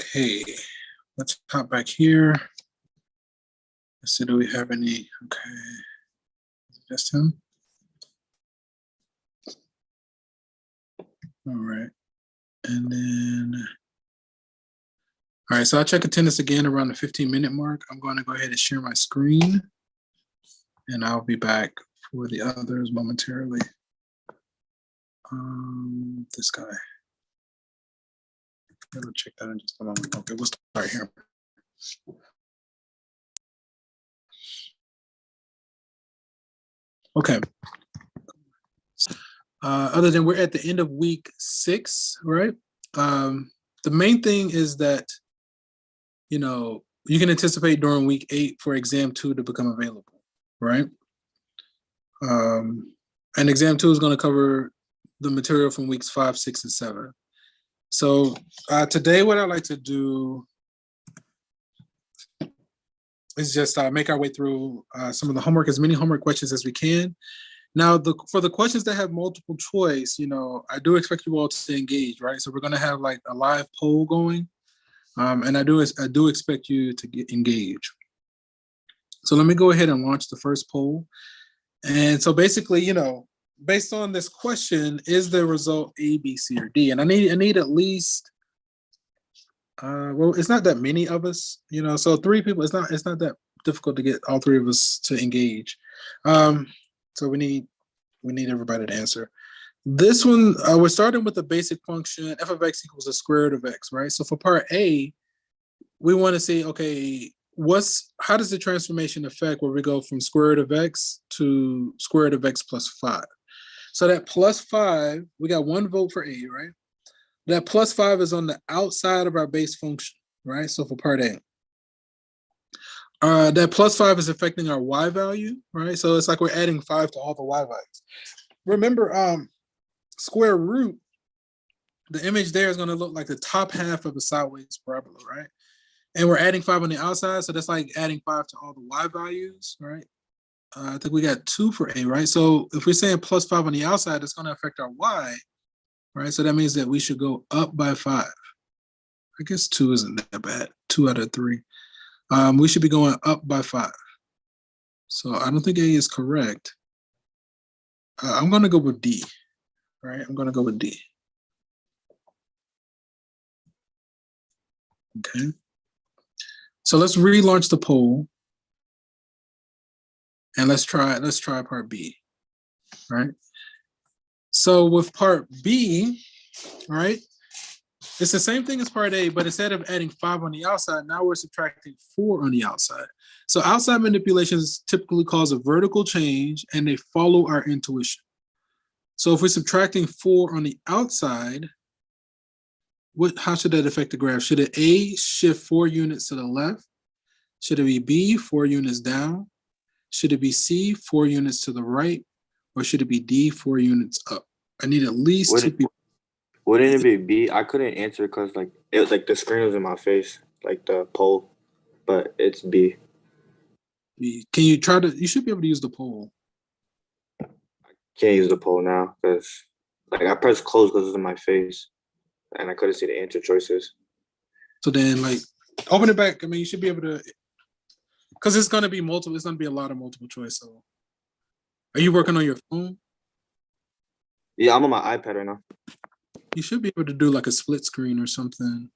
Okay, let's hop back here. Let's see, do we have any? Okay, just him. All right, and then, all right, so I'll check attendance again around the 15-minute mark. I'm going to go ahead and share my screen, and I'll be back for the others momentarily. This guy. I'll check that in just a moment. Okay, we'll start here. Okay. Other than we're at the end of week 6, right? The main thing is that, you know, you can anticipate during week 8 for exam 2 to become available, right? And exam 2 is going to cover the material from weeks 5, 6, and 7. So today what I'd like to do is just make our way through some of the homework, as many homework questions as we can. Now, for the questions that have multiple choice, you know, I do expect you all to engage, right? So we're going to have like a live poll going, and I do expect you to get engaged. So let me go ahead and launch the first poll. And so basically, you know, based on this question, is the result A, B, C, or D? And I need at least, well, it's not that many of us, you know, so 3 people. It's not that difficult to get all 3 of us to engage. So we need everybody to answer. This one, we're starting with the basic function, f of x equals the square root of x, right? So for part A, we want to see, okay, how does the transformation affect where we go from square root of x to square root of x plus 5? So that plus 5, we got 1 vote for A, right? That plus 5 is on the outside of our base function, right? So for part A. That plus 5 is affecting our y value, right? So it's like we're adding 5 to all the y values. Remember, square root, the image there is going to look like the top half of a sideways parabola, right? And we're adding 5 on the outside, so that's like adding 5 to all the y values, right? I think we got 2 for A, right? So if we're saying plus 5 on the outside, it's going to affect our y, right? So that means that we should go up by 5. I guess 2 isn't that bad, 2 out of 3. We should be going up by 5. So I don't think A is correct. I'm going to go with D, right? I'm going to go with D. Okay. So let's relaunch the poll. And let's try part B, right? So with part B, right, it's the same thing as part A, but instead of adding 5 on the outside, now we're subtracting 4 on the outside. So outside manipulations typically cause a vertical change and they follow our intuition. So if we're subtracting 4 on the outside, how should that affect the graph? Should it A, shift 4 units to the left? Should it be B, 4 units down? Should it be C, 4 units to the right? Or should it be D, 4 units up? I need at least 2 people. Wouldn't it be B? I couldn't answer because like the screen was in my face, like the poll, but it's B. B. Can you try to? You should be able to use the poll. I can't use the poll now because like I pressed close because it's in my face, and I couldn't see the answer choices. So then, like, open it back. I mean, you should be able to, because it's going to be multiple. It's going to be a lot of multiple choice. So, are you working on your phone? Yeah, I'm on my iPad right now. You should be able to do like a split screen or something.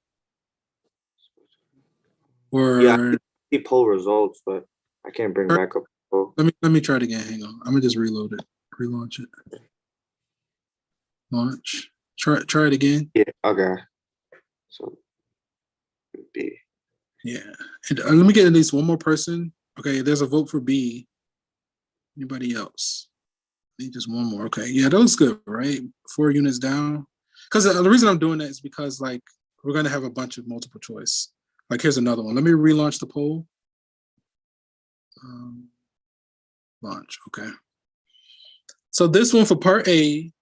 Or yeah, I see poll results, but I can't bring back up poll. Let me try it again. Hang on. I'm gonna just reload it. Relaunch it. Launch. Try it again. Yeah. Okay. So B. Yeah. And let me get at least one more person. Okay. There's a vote for B. Anybody else? I need just one more. Okay. Yeah, that looks good, right? 4 units down. Because the reason I'm doing that is because like we're gonna have a bunch of multiple choice. Like here's another one. Let me relaunch the poll. Launch. Okay. So this one for part A,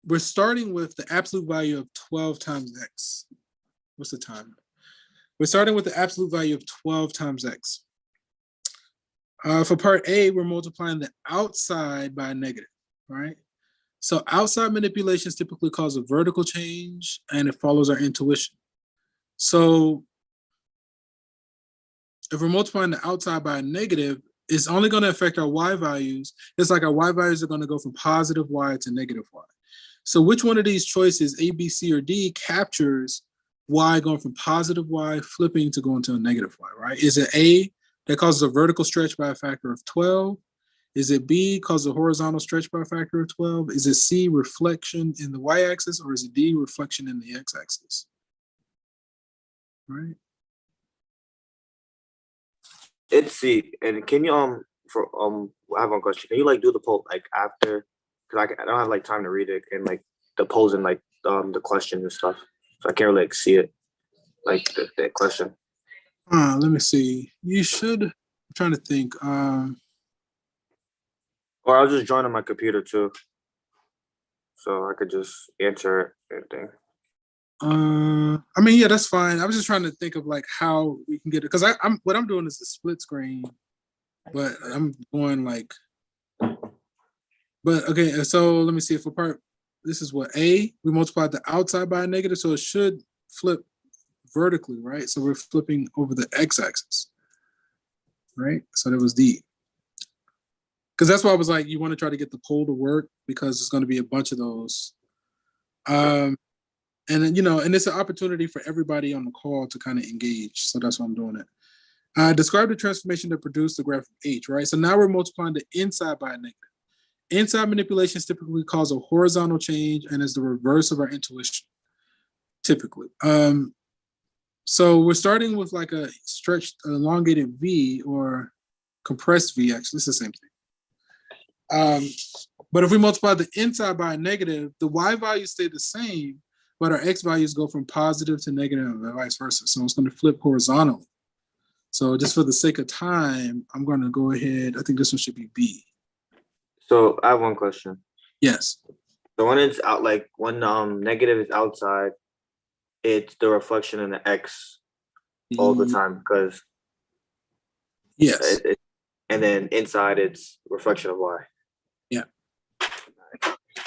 we're starting with the absolute value of 12 times x. What's the time? We're starting with the absolute value of 12 times x. For part A, we're multiplying the outside by a negative, right? So outside manipulations typically cause a vertical change, and it follows our intuition. So if we're multiplying the outside by a negative, it's only going to affect our y values. It's like our y values are going to go from positive y to negative y. So which one of these choices, A, B, C, or D, captures y going from positive y flipping to going to a negative y, right? Is it A, that causes a vertical stretch by a factor of 12? Is it B, causes a horizontal stretch by a factor of 12? Is it C, reflection in the y-axis? Or is it D, reflection in the x-axis? Right? It's C. And can you I have one question. Can you like do the poll like after? Because I don't have like time to read it and like the polls and like the questions and stuff, so I can't really like see it like the question. Let me see. You should. I'm trying to think. Or I'll just join on my computer too, so I could just answer anything. I mean, yeah, that's fine. I was just trying to think of like how we can get it, because I'm what I'm doing is a split screen, but I'm going like. But okay, so let me see. For part, this is what A, we multiplied the outside by a negative, so it should flip vertically, right? So we're flipping over the x-axis, right? So that was D. Because that's why I was like, you want to try to get the poll to work, because it's going to be a bunch of those. And then, you know, and it's an opportunity for everybody on the call to kind of engage. So that's why I'm doing it. Describe the transformation that produced the graph of H, right? So now we're multiplying the inside by a negative. Inside manipulations typically cause a horizontal change and is the reverse of our intuition, typically. So we're starting with like a stretched, elongated V or compressed V, actually, it's the same thing. But if we multiply the inside by a negative, the y values stay the same, but our x values go from positive to negative and vice versa. So it's going to flip horizontally. So just for the sake of time, I'm going to go ahead. I think this one should be B. So I have one question. Yes. So when it's out, like when negative is outside, it's the reflection in the x all the time, because yes. And then inside it's reflection of y. Yeah.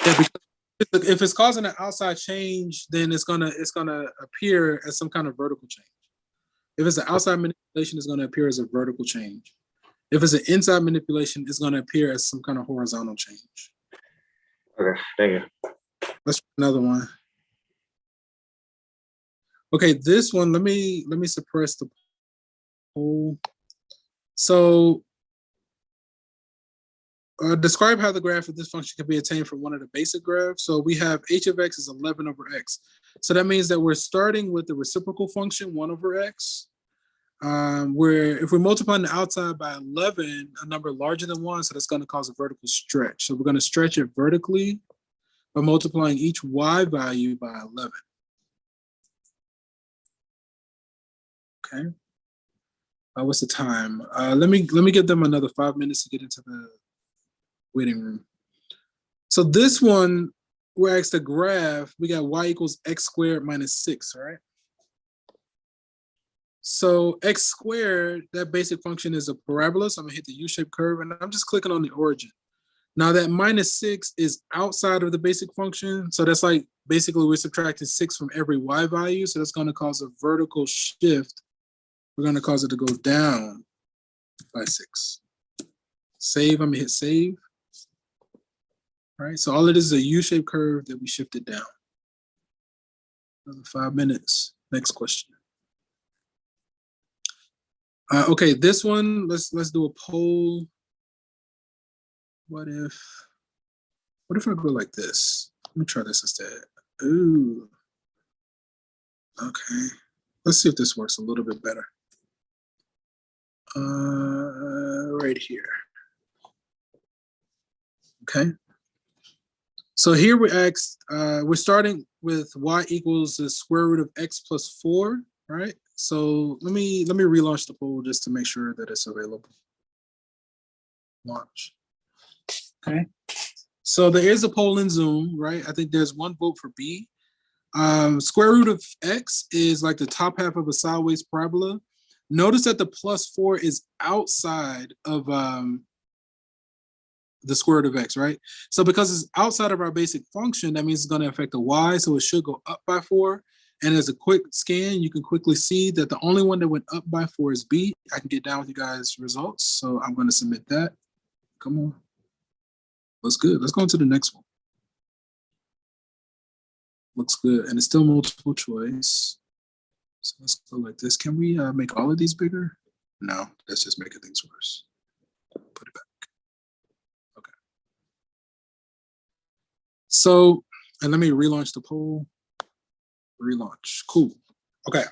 Yeah, because if it's causing an outside change, then it's gonna appear as some kind of vertical change. If it's an outside manipulation, it's gonna appear as a vertical change. If it's an inside manipulation, it's gonna appear as some kind of horizontal change. Okay, thank you. Let's try another one. Okay, this one, let me suppress the poll. So describe how the graph of this function can be attained from one of the basic graphs. So we have h of x is 11 over x. So that means that we're starting with the reciprocal function 1 over x, where if we're multiplying the outside by 11, a number larger than 1, so that's going to cause a vertical stretch. So we're going to stretch it vertically by multiplying each y value by 11. Okay. What's the time? Let me give them another 5 minutes to get into the waiting room. So this one, we're asked the graph, we got y equals x squared minus 6, right? So x squared, that basic function is a parabola, so I'm gonna hit the U-shaped curve, and I'm just clicking on the origin. Now that minus 6 is outside of the basic function, so that's like, basically we're subtracting 6 from every y value, so that's gonna cause a vertical shift. We're gonna cause it to go down by 6. Save, I'm gonna hit save. Right, so all it is a U-shaped curve that we shifted down. Another 5 minutes. Next question. Okay, this one, let's do a poll. What if I go like this? Let me try this instead. Ooh. Okay. Let's see if this works a little bit better. Right here. Okay. So here we asked, we're starting with y equals the square root of x plus 4, right? So let me relaunch the poll just to make sure that it's available. Launch. Okay. So there is a poll in Zoom, right? I think there's one vote for B. Square root of X is like the top half of a sideways parabola. Notice that the +4 is outside of the square root of X, right? So because it's outside of our basic function, that means it's going to affect the Y, so it should go up by 4. And as a quick scan, you can quickly see that the only one that went up by 4 is B. I can get down with you guys' results, so I'm going to submit that. Come on. Looks good. Let's go into the next one. Looks good, and it's still multiple choice. So let's go like this. Can we make all of these bigger? No, that's just making things worse. Put it back. Okay. So, and let me relaunch the poll. Relaunch. Cool. Okay,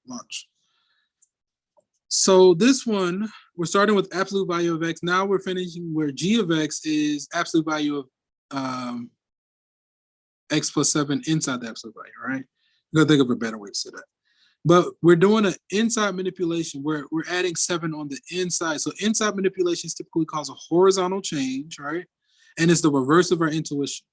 launch. So this one, we're starting with absolute value of X. Now we're finishing where G of X is absolute value of X plus 7 inside the absolute value, right? You gotta think of a better way to say that. But we're doing an inside manipulation where we're adding 7 on the inside. So inside manipulations typically cause a horizontal change, right? And it's the reverse of our intuition.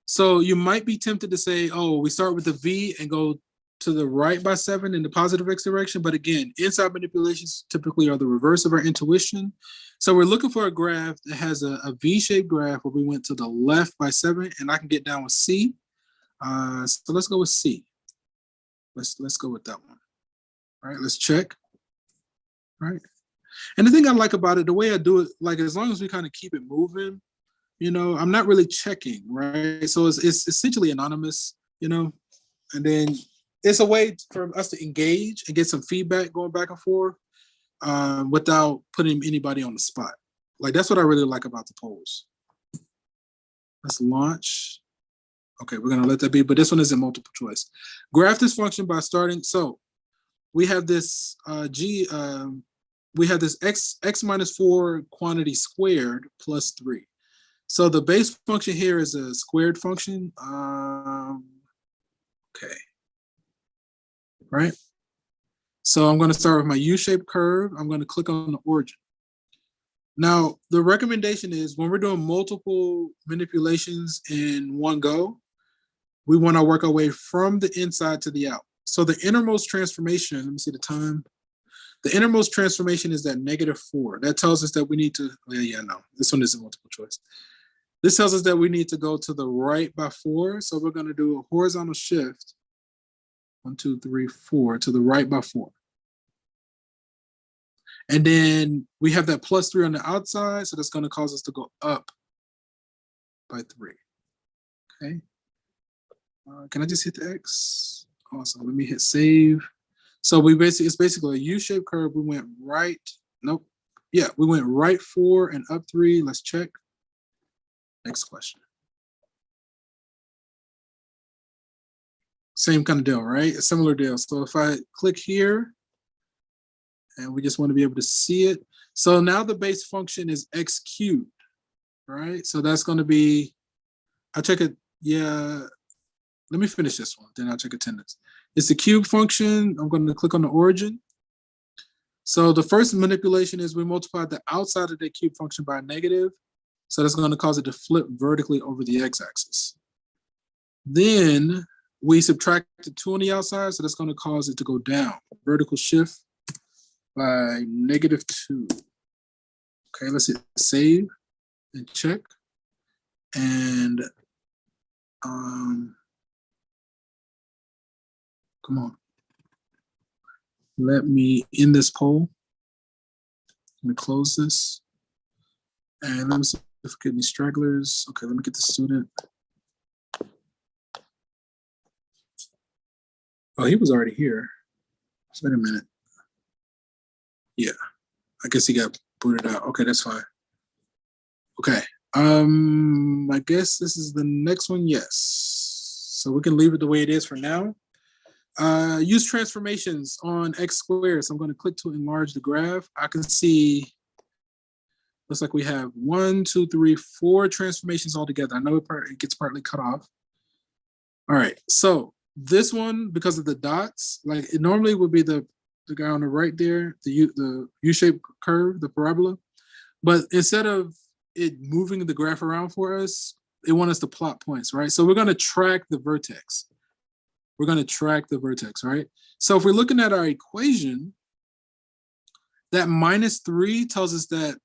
So you might be tempted to say, oh, we start with the V and go to the right by 7 in the positive X direction. But again, inside manipulations typically are the reverse of our intuition. So we're looking for a graph that has a V-shaped graph where we went to the left by 7, and I can get down with C. So let's go with C. Let's go with that one. All right, let's check. All right. And the thing I like about it, the way I do it, like as long as we kind of keep it moving, you know, I'm not really checking, right? So it's essentially anonymous, you know, and then it's a way for us to engage and get some feedback going back and forth without putting anybody on the spot. Like that's what I really like about the polls. Let's launch. Okay, we're gonna let that be, but this one isn't multiple choice. Graph this function by starting. So we have this we have this x minus 4 quantity squared plus 3. So the base function here is a squared function. Okay. Right? So I'm going to start with my U-shaped curve. I'm going to click on the origin. Now, the recommendation is when we're doing multiple manipulations in one go, we want to work our way from the inside to the out. So the innermost transformation, let me see the time. The innermost transformation is that -4. That tells us that we need to, no, this one isn't multiple choice. This tells us that we need to go to the right by 4. So we're going to do a horizontal shift. 1, 2, 3, 4 to the right by 4. And then we have that +3 on the outside. So that's going to cause us to go up by 3. Okay. Can I just hit the X? Awesome. Let me hit save. So it's basically a U-shaped curve. We went right. Nope. Yeah, we went right 4 and up 3. Let's check. Next question. Same kind of deal, right? A similar deal. So if I click here, and we just want to be able to see it. So now the base function is x cubed, right? So that's going to be, I'll check it. Yeah, let me finish this one, then I'll check attendance. It's the cube function. I'm going to click on the origin. So the first manipulation is we multiplied the outside of the cube function by a negative. So that's going to cause it to flip vertically over the x-axis. Then we subtracted 2 on the outside, so that's going to cause it to go down. Vertical shift by -2. Okay, let's hit save and check. And come on. Let me end this poll. Let me close this. And let me see if we get any stragglers. Okay, let me get the student. Oh, he was already here. Wait a minute. Yeah, I guess he got booted out. Okay, that's fine. Okay, I guess this is the next one. Yes, so we can leave it the way it is for now. Use transformations on x squared. So I'm going to click to enlarge the graph. I can see. Looks like we have 1, 2, 3, 4 transformations altogether. I know it gets partly cut off. All right, so this one, because of the dots, like it normally would be the guy on the right there, the U-shaped curve, the parabola. But instead of it moving the graph around for us, they want us to plot points, right? So we're going to track the vertex. We're going to track the vertex, right? So if we're looking at our equation, that -3 tells us that,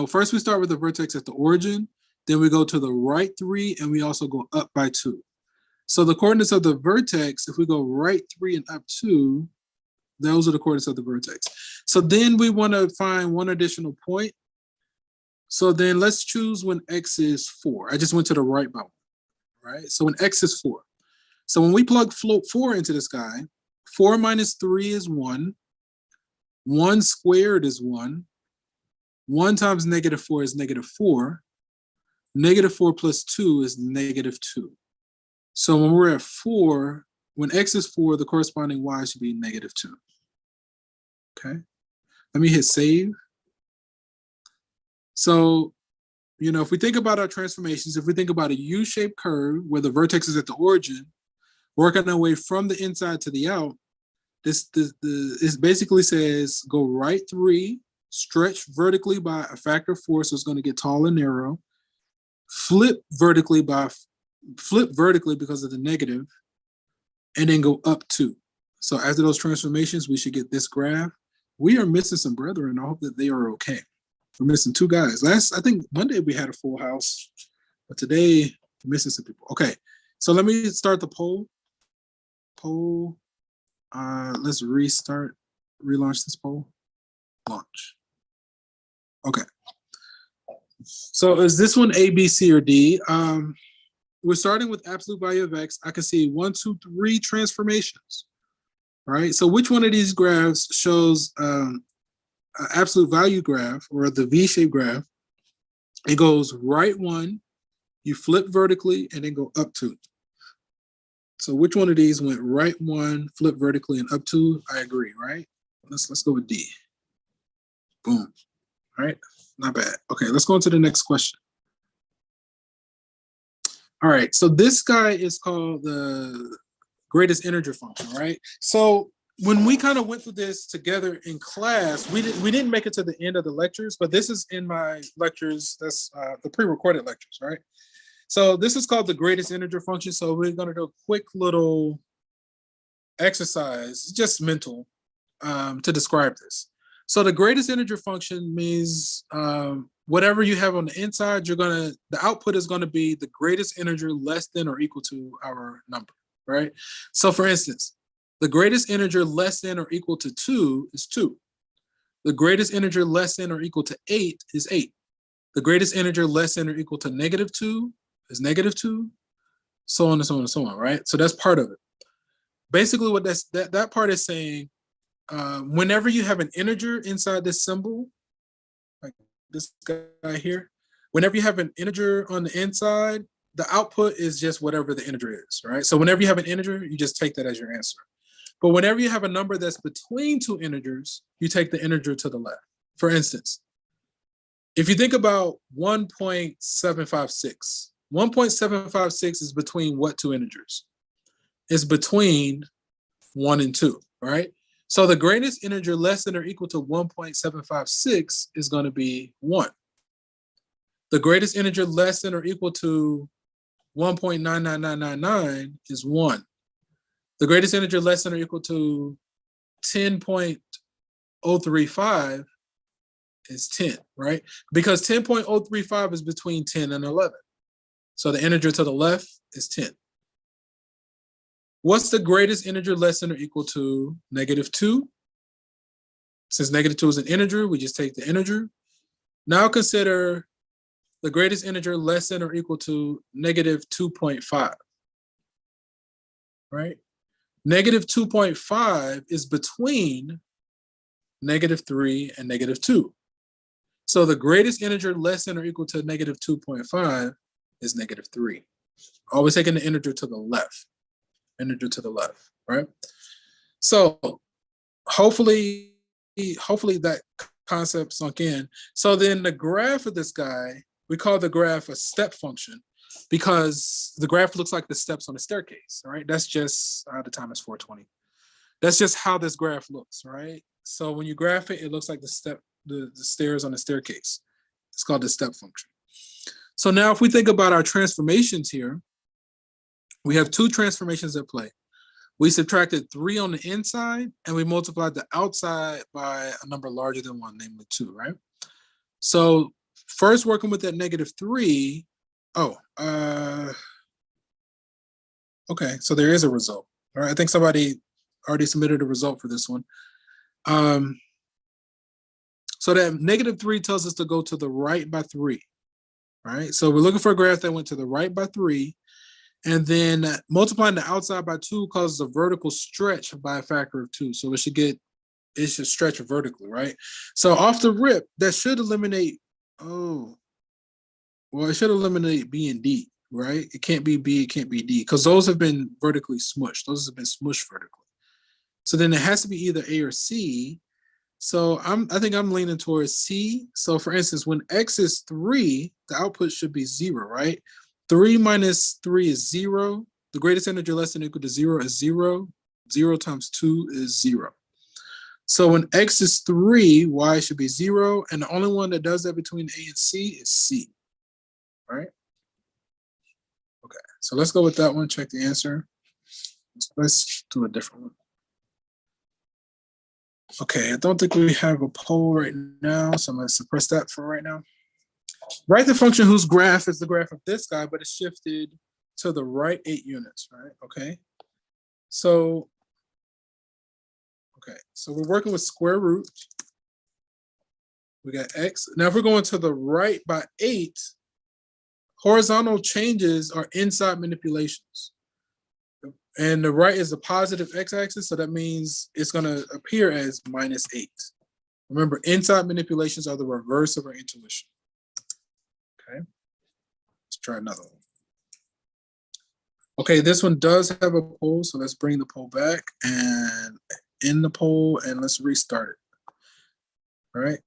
first we start with the vertex at the origin, then we go to the right 3, and we also go up by 2. So the coordinates of the vertex, if we go right 3 and up 2, those are the coordinates of the vertex. So then we want to find one additional point. So then let's choose when x is 4. I just went to the right by 1, right? So when x is 4. So when we plug float 4 into this guy, 4 minus 3 is 1. 1 squared is 1. 1 times -4 is -4. -4 plus 2 is -2. So when we're at 4, when x is 4, the corresponding y should be -2. Okay, let me hit save. So, if we think about our transformations, if we think about a U-shaped curve where the vertex is at the origin, working our way from the inside to the out, this basically says go right 3, stretch vertically by a factor of 4, so it's going to get tall and narrow, flip vertically because of the negative, and then go up 2. So after those transformations, we should get this graph. We are missing some brethren. I hope that they are okay. We're missing 2 guys. I think Monday we had a full house, but today we're missing some people. Okay, so let me start the poll. Let's relaunch this poll. Launch. Okay. So is this one A, B, C, or D? We're starting with absolute value of x. I can see 1, 2, 3 transformations. All right. So which one of these graphs shows an absolute value graph or the V-shaped graph? It goes right 1, you flip vertically, and then go up 2. So which one of these went right 1, flip vertically, and up 2? I agree, right? Let's go with D. Boom. All right. Not bad. Okay, let's go on to the next question. All right, so this guy is called the greatest integer function, right? So when we kind of went through this together in class, we didn't make it to the end of the lectures, but this is in my lectures. That's the pre-recorded lectures, right? So this is called the greatest integer function. So we're going to do a quick little exercise, just mental, to describe this. So the greatest integer function means whatever you have on the inside, the output is gonna be the greatest integer less than or equal to our number, right? So for instance, the greatest integer less than or equal to 2 is 2. The greatest integer less than or equal to 8 is 8. The greatest integer less than or equal to -2 is -2, so on and so on and so on, right? So that's part of it. Basically what that part is saying, whenever you have an integer inside this symbol, like this guy here, whenever you have an integer on the inside, the output is just whatever the integer is, right? So whenever you have an integer, you just take that as your answer. But whenever you have a number that's between 2 integers, you take the integer to the left. For instance, if you think about 1.756, 1.756 is between what 2 integers? It's between 1 and 2, right? So the greatest integer less than or equal to 1.756 is going to be 1. The greatest integer less than or equal to 1.99999 is 1. The greatest integer less than or equal to 10.035 is 10, right? Because 10.035 is between 10 and 11. So the integer to the left is 10. What's the greatest integer less than or equal to -2? Since -2 is an integer, we just take the integer. Now consider the greatest integer less than or equal to -2.5, right? -2.5 is between -3 and -2. So the greatest integer less than or equal to -2.5 is -3. Always taking the integer to the left. Integer to the left, right? So hopefully that concept sunk in. So then the graph of this guy, we call the graph a step function because the graph looks like the steps on a staircase, right? That's just, the time is 4:20. That's just how this graph looks, right? So when you graph it, it looks like the stairs on a staircase. It's called the step function. So now if we think about our transformations here, we have two transformations at play. We subtracted 3 on the inside, and we multiplied the outside by a number larger than 1, namely 2, right? So first working with that -3, okay, so there is a result. All right, I think somebody already submitted a result for this one. So that -3 tells us to go to the right by 3, right? So we're looking for a graph that went to the right by 3, and then multiplying the outside by 2 causes a vertical stretch by a factor of 2. So it should stretch vertically, right? So off the rip, that should eliminate, it should eliminate B and D, right? It can't be B, it can't be D, because those have been vertically smushed. Those have been smushed vertically. So then it has to be either A or C. So I think I'm leaning towards C. So for instance, when X is 3, the output should be 0, right? 3 minus 3 is 0. The greatest integer less than or equal to 0 is 0. 0 times 2 is 0. So when X is 3, Y should be 0. And the only one that does that between A and C is C, right? Okay, so let's go with that one. Check the answer. Let's do a different one. Okay, I don't think we have a poll right now, so I'm going to suppress that for right now. Write the function whose graph is the graph of this guy, but it's shifted to the right 8 units, right? Okay. So we're working with square root. We got X. Now, if we're going to the right by 8, horizontal changes are inside manipulations. And the right is the positive x-axis, so that means it's going to appear as -8. Remember, inside manipulations are the reverse of our intuition. Okay, let's try another one. Okay, this one does have a poll, so let's bring the poll back and end the poll, and let's restart it. All right,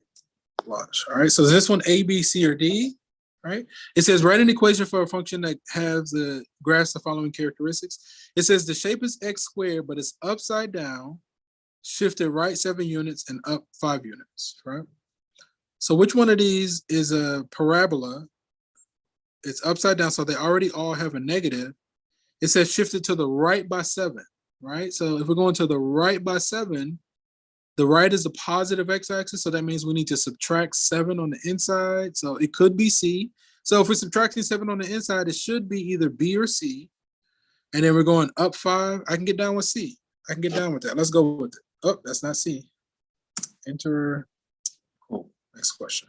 launch. All right, so is this one A, B, C, or D? Right? It says write an equation for a function that has the graphs the following characteristics. It says the shape is x squared, but it's upside down, shifted right 7 units and up 5 units, right? So which one of these is a parabola? It's upside down, so they already all have a negative. It says shifted to the right by 7, right? So if we're going to the right by 7, the right is a positive x-axis, so that means we need to subtract 7 on the inside. So it could be C. So if we're subtracting 7 on the inside, it should be either B or C. And then we're going up 5. I can get down with C. I can get down with that. Let's go with it. Oh, that's not C. Enter. Cool. Next question.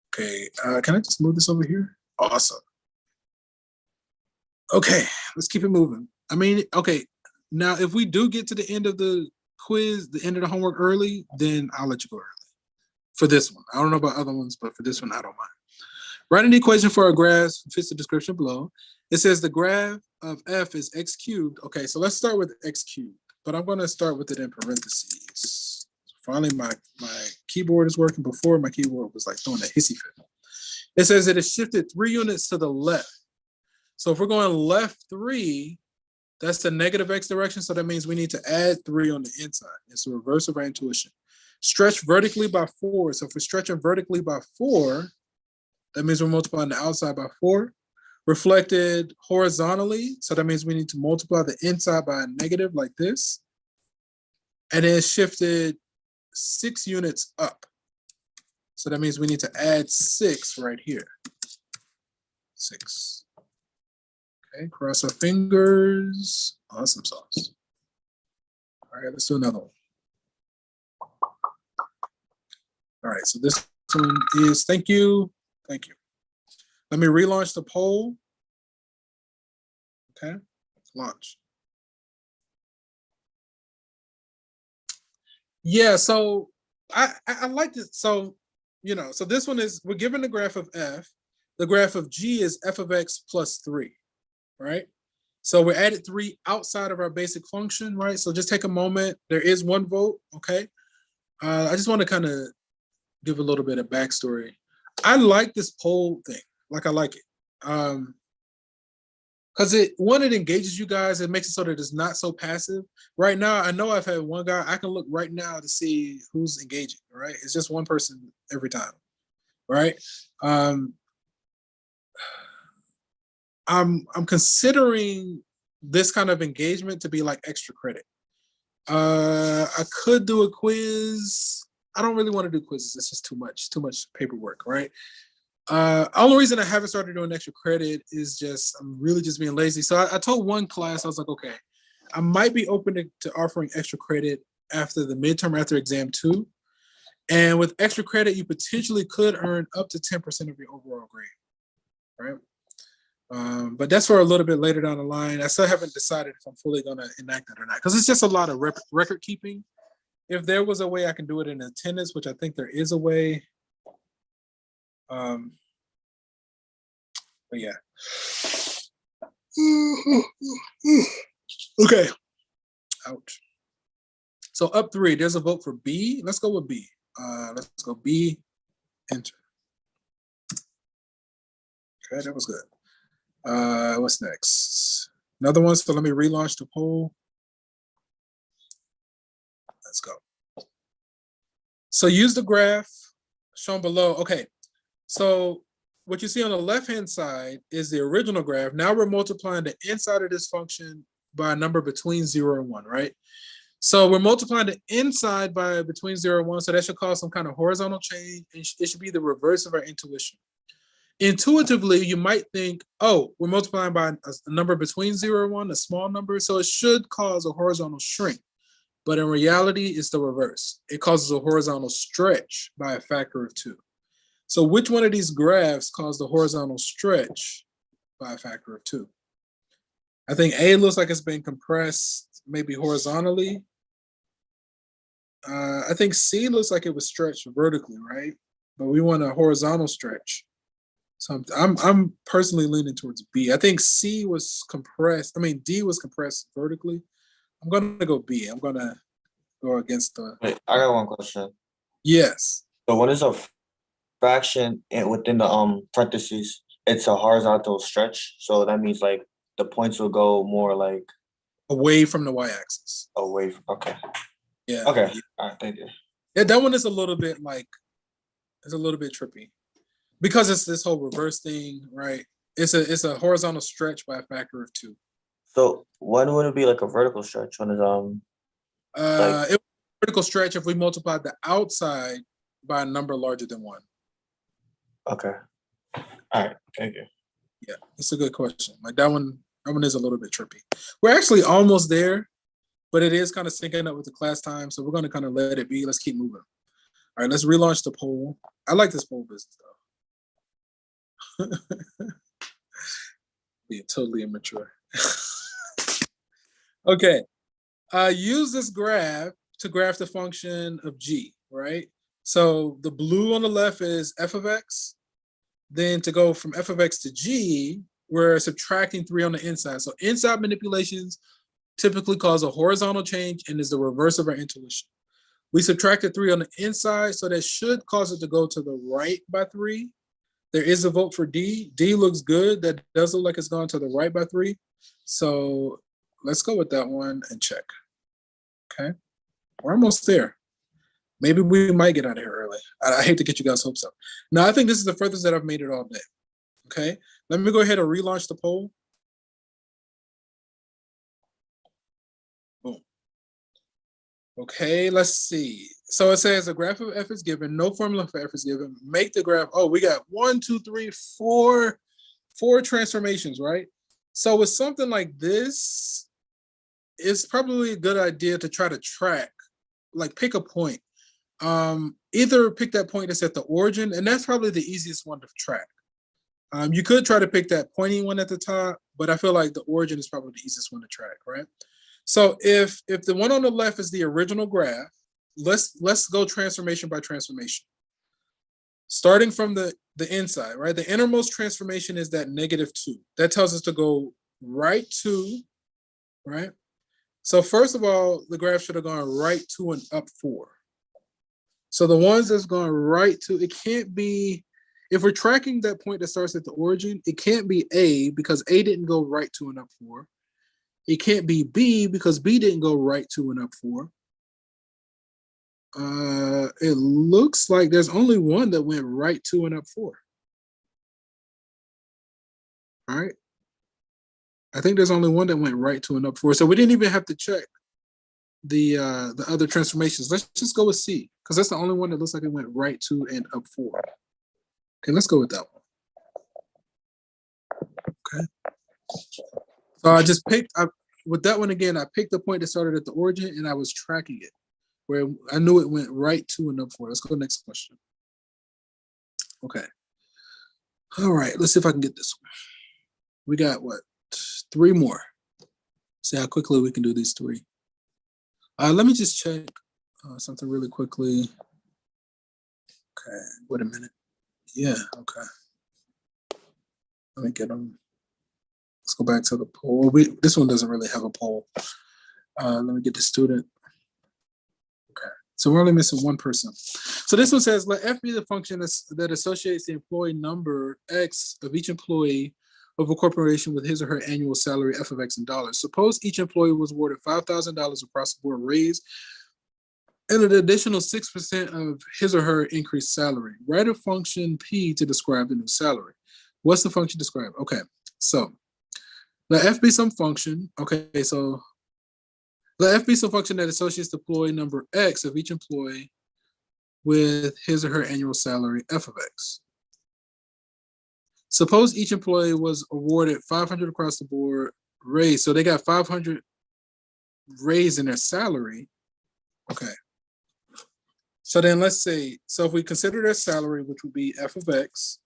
Okay, can I just move this over here? Awesome. Okay, let's keep it moving. I mean, okay, now if we do get to the end of the quiz, the end of the homework early, then I'll let you go early for this one. I don't know about other ones, but for this one, I don't mind. Write an equation for a graph, fits the description below. It says the graph of f is x cubed. Okay, so let's start with x cubed, but I'm going to start with it in parentheses. Finally, my keyboard is working. Before, my keyboard was like throwing a hissy fit. It says it is shifted 3 units to the left. So if we're going left 3, that's the negative x direction, so that means we need to add 3 on the inside. It's the reverse of our intuition. Stretch vertically by 4. So if we're stretching vertically by 4, that means we're multiplying the outside by 4. Reflected horizontally, so that means we need to multiply the inside by a negative like this. And then shifted 6 units up. So that means we need to add 6 right here. 6. Okay, cross our fingers. Awesome sauce. All right, let's do another one. All right, so this one is, thank you. Thank you. Let me relaunch the poll. Okay, launch. Yeah, so I like this. So, so this one is, we're given the graph of f. The graph of g is f of x plus 3. Right? So we added 3 outside of our basic function, right? So just take a moment. There is 1 vote, okay? I just want to kind of give a little bit of backstory. I like this poll thing. Like, I like it. Because it engages you guys. It makes it so that it's not so passive. Right now, I know I've had one guy. I can look right now to see who's engaging, right? It's just one person every time, right? I'm considering this kind of engagement to be like extra credit. I could do a quiz. I don't really want to do quizzes. It's just too much paperwork, right? Only reason I haven't started doing extra credit is just I'm really just being lazy. So I told one class, I was like, okay, I might be open to offering extra credit after the midterm, after exam 2. And with extra credit, you potentially could earn up to 10% of your overall grade, right? But that's for a little bit later down the line. I still haven't decided if I'm fully going to enact that or not, because it's just a lot of record keeping. If there was a way I can do it in attendance, which I think there is a way. But yeah. Okay. Ouch. So up 3, there's a vote for B. Let's go with B. Let's go B, enter. Okay, that was good. What's next? Another one, so let me relaunch the poll. Let's go. So use the graph shown below. Okay, so what you see on the left-hand side is the original graph. Now we're multiplying the inside of this function by a number between 0 and 1, right? So we're multiplying the inside by between 0 and 1, so that should cause some kind of horizontal change. It should be the reverse of our intuition. Intuitively, you might think, oh, we're multiplying by a number between 0 and 1, a small number, so it should cause a horizontal shrink. But in reality, it's the reverse. It causes a horizontal stretch by a factor of 2. So which one of these graphs caused the horizontal stretch by a factor of 2? I think A looks like it's been compressed, maybe horizontally. I think C looks like it was stretched vertically, right? But we want a horizontal stretch. So I'm personally leaning towards B. I think C was compressed. I mean, D was compressed vertically. I'm gonna go B. I'm gonna go against the. Wait, I got one question. Yes. So when it's a fraction and within the parentheses, it's a horizontal stretch. So that means like the points will go more like Away from the y-axis. away. Okay. Yeah. Okay. All right. Thank you. Yeah, that one is a little bit like, it's a little bit trippy because it's this whole reverse thing, right? It's a horizontal stretch by a factor of 2. So when would it be like a vertical stretch? When is It was a vertical stretch if we multiplied the outside by a number larger than 1. Okay. All right. Thank you. Yeah, it's a good question. Like that one is a little bit trippy. We're actually almost there, but it is kind of syncing up with the class time, so we're going to kind of let it be. Let's keep moving. All right, let's relaunch the poll. I like this poll business though. Being totally immature. Okay, use this graph to graph the function of g, right? So the blue on the left is f of x. Then to go from f of x to g, we're subtracting 3 on the inside. So inside manipulations typically cause a horizontal change and is the reverse of our intuition. We subtracted 3 on the inside, so that should cause it to go to the right by 3. There is a vote for D. D looks good. That does look like it's gone to the right by 3. So let's go with that one and check. Okay, we're almost there. Maybe we might get out of here early. I hate to get you guys' hopes up. Now, I think this is the furthest that I've made it all day. Okay, let me go ahead and relaunch the poll. Boom. Okay, let's see. So it says a graph of f is given, no formula for f is given. Make the graph. Oh, we got 1, 2, 3, 4 transformations, right? So with something like this, it's probably a good idea to try to track, like pick a point. Either pick that point that's at the origin, and that's probably the easiest one to track. You could try to pick that pointy one at the top, but I feel like the origin is probably the easiest one to track, right? So if the one on the left is the original graph, let's go transformation by transformation. Starting from the inside, right? The innermost transformation is that -2. That tells us to go right 2, right? So first of all, the graph should have gone right 2 and up 4. So the ones that's going right to, it can't be, if we're tracking that point that starts at the origin, it can't be A because A didn't go right 2 and up 4. It can't be B because B didn't go right 2 and up 4. It looks like there's only one that went right 2 and up 4. All right. I think there's only one that went right to and up 4. So we didn't even have to check the other transformations. Let's just go with C, because that's the only one that looks like it went right to and up 4. Okay, let's go with that one. Okay. So I just picked with that one again, I picked the point that started at the origin and I was tracking it where I knew it went right to and up 4. Let's go to the next question. Okay. All right, let's see if I can get this one. We got what? 3 more. See how quickly we can do these 3. Let me just check something really quickly. Okay, wait a minute. Yeah, okay. Let me get them. Let's go back to the poll. This one doesn't really have a poll. Let me get the student. Okay, so we're only missing one person. So this one says, let F be the function that associates the employee number X of each employee of a corporation with his or her annual salary F of X in dollars. Suppose each employee was awarded $5,000 across the board raise and an additional 6% of his or her increased salary. Write a function P to describe the new salary. What's the function described? Okay, so let F be some function. Okay, so let F be some function that associates the employee number X of each employee with his or her annual salary F of X. Suppose each employee was awarded 500 across the board raise. So they got 500 raise in their salary. Okay. So then let's say, so if we consider their salary, which would be F of X,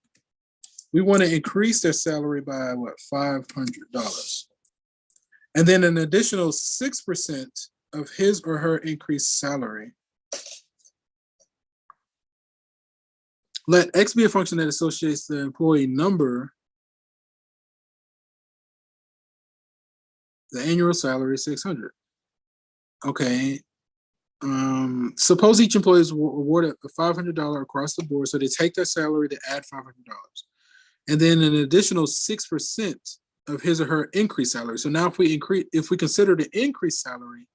we want to increase their salary by what, $500. And then an additional 6% of his or her increased salary. Let X be a function that associates the employee number, the annual salary is 600. Okay. Suppose each employee is awarded a $500 across the board, so they take their salary to add $500, and then an additional 6% of his or her increased salary. So now, if we consider the increased salary,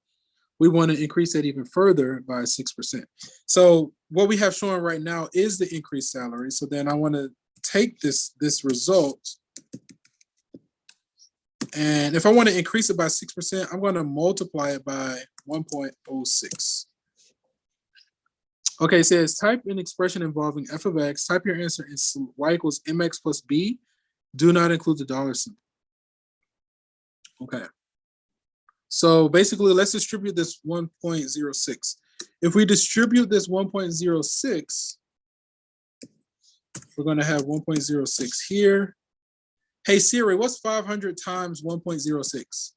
we want to increase that even further by 6%. So what we have showing right now is the increased salary. So then I want to take this result, and if I want to increase it by 6%, I'm going to multiply it by 1.06. Okay, it says type an expression involving F of X. Type your answer in Y equals MX plus B. Do not include the dollar symbol. Okay. So basically, let's distribute this 1.06. If we distribute this 1.06, we're going to have 1.06 here. Hey Siri, what's 500 times 1.06?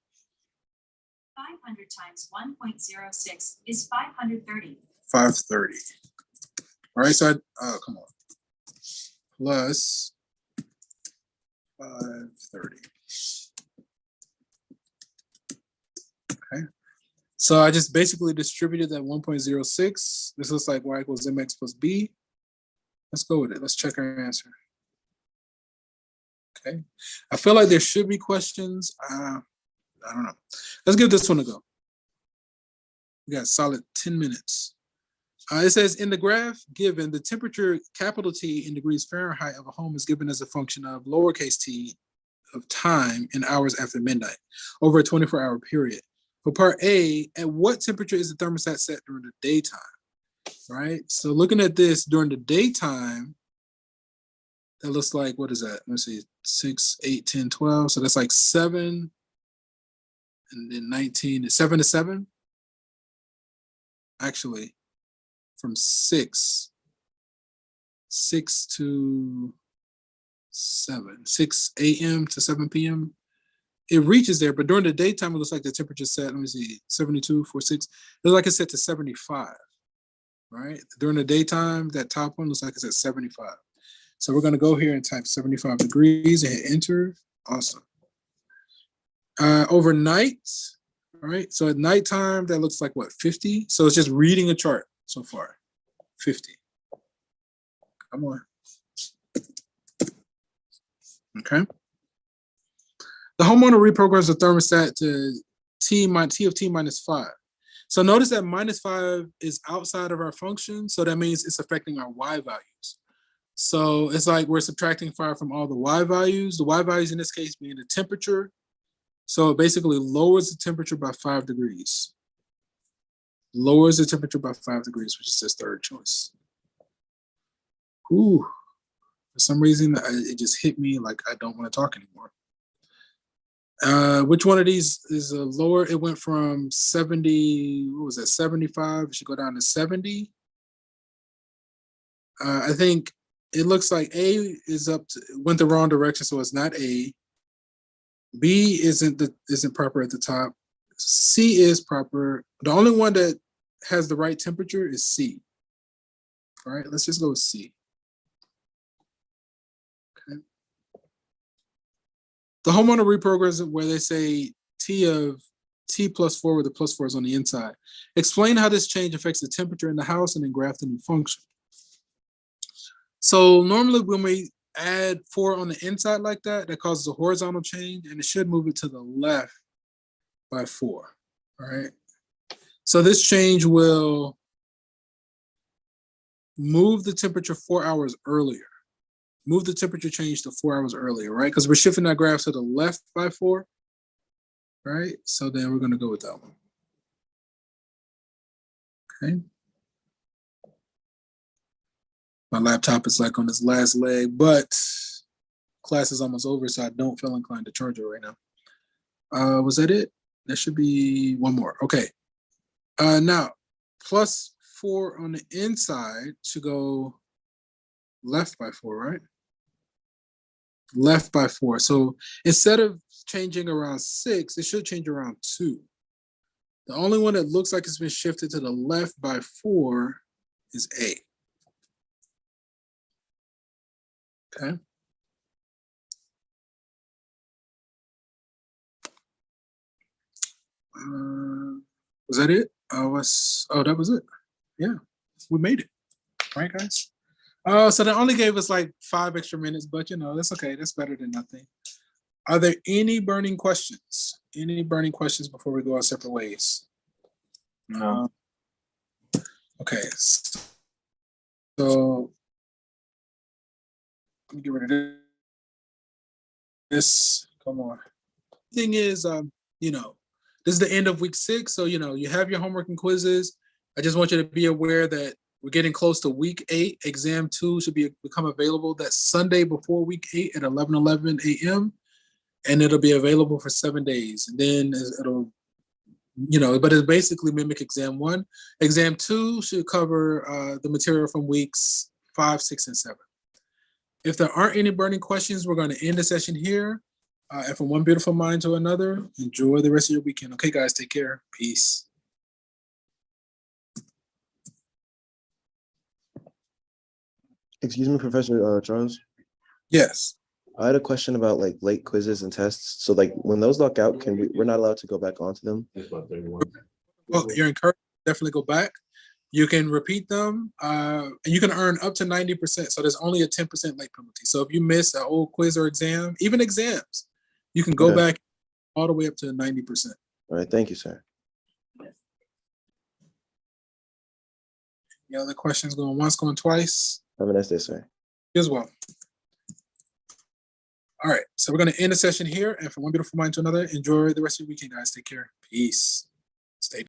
500 times 1.06 is 530. 530. All right, so come on. Plus 530. Okay. So I just basically distributed that 1.06. This looks like Y equals MX plus B. Let's go with it. Let's check our answer. Okay. I feel like there should be questions. I don't know. Let's give this one a go. We got a solid 10 minutes. It says in the graph given, the temperature capital T in degrees Fahrenheit of a home is given as a function of lowercase t of time in hours after midnight over a 24-hour period. For part A, at what temperature is the thermostat set during the daytime? Right? So looking at this during the daytime, that looks like, what is that? Let's see, 6, 8, 10, 12. So that's like 7 and then 19, 7 to 7. Actually, from 6 to 7, 6 a.m. to 7 p.m. It reaches there, but during the daytime, it looks like the temperature set, let me see, 72, 46. It looks like it's set to 75, right? During the daytime, that top one looks like it's at 75. So we're going to go here and type 75 degrees and hit enter. Awesome. Overnight, all right? So at nighttime, that looks like what, 50? So it's just reading a chart so far, 50. Come on. Okay. The homeowner reprograms the thermostat to T of T minus 5. So notice that minus 5 is outside of our function. So that means it's affecting our Y values. So it's like we're subtracting 5 from all the y values. The y values in this case being the temperature. So it basically lowers the temperature by 5 degrees. Lowers the temperature by 5 degrees, which is this third choice. Ooh, for some reason, it just hit me like I don't want to talk anymore. Which one of these is a lower? It went from 70, what was that, 75? It should go down to 70. I think it looks like A is went the wrong direction, so it's not A. B isn't proper at the top. C is proper. The only one that has the right temperature is C. All right, let's just go with C. Okay. The homeowner reprograms where they say T plus 4 where the plus 4 is on the inside. Explain how this change affects the temperature in the house and then graph the new function. So normally when we add 4 on the inside like that, that causes a horizontal change and it should move it to the left by 4, all right? So this change will move the temperature 4 hours earlier. Move the temperature change to 4 hours earlier, right? Because we're shifting that graph to the left by 4, right? So then we're gonna go with that one, okay? My laptop is like on its last leg, but class is almost over, so I don't feel inclined to charge it right now. Was that it? There should be one more. Okay. Now, plus 4 on the inside should go left by 4, right? Left by 4. So instead of changing around 6, it should change around 2. The only one that looks like it's been shifted to the left by 4 is A. Okay. Was that it? Oh, that was it. Yeah, we made it. Right, guys? So that only gave us like 5 extra minutes, but you know, that's okay. That's better than nothing. Are there any burning questions? Any burning questions before we go our separate ways? No. Okay. So let me get rid of this. Come on. Thing is, you know, this is the end of week 6, so you know you have your homework and quizzes. I just want you to be aware that we're getting close to week 8. Exam 2 should become available that Sunday before week 8 at 11:11 a.m. and it'll be available for 7 days. And then it'll, you know, but it basically mimic exam 1. Exam 2 should cover the material from weeks 5, 6, and 7. If there aren't any burning questions, we're going to end the session here. And from one beautiful mind to another, enjoy the rest of your weekend. Okay, guys, take care. Peace. Excuse me, Professor Charles. Yes. I had a question about like late quizzes and tests. So like when those lock out, we're not allowed to go back onto them? Well, you're encouraged to definitely go back. You can repeat them, and you can earn up to 90%. So there's only a 10% late penalty. So if you miss an old quiz or exam, even exams, you can go back all the way up to 90%. All right, thank you, sir. Any other questions going once, going twice? Have a nice day, sir. You as well. All right, so we're going to end the session here. And from one beautiful mind to another, enjoy the rest of your weekend, guys. Take care. Peace. Stay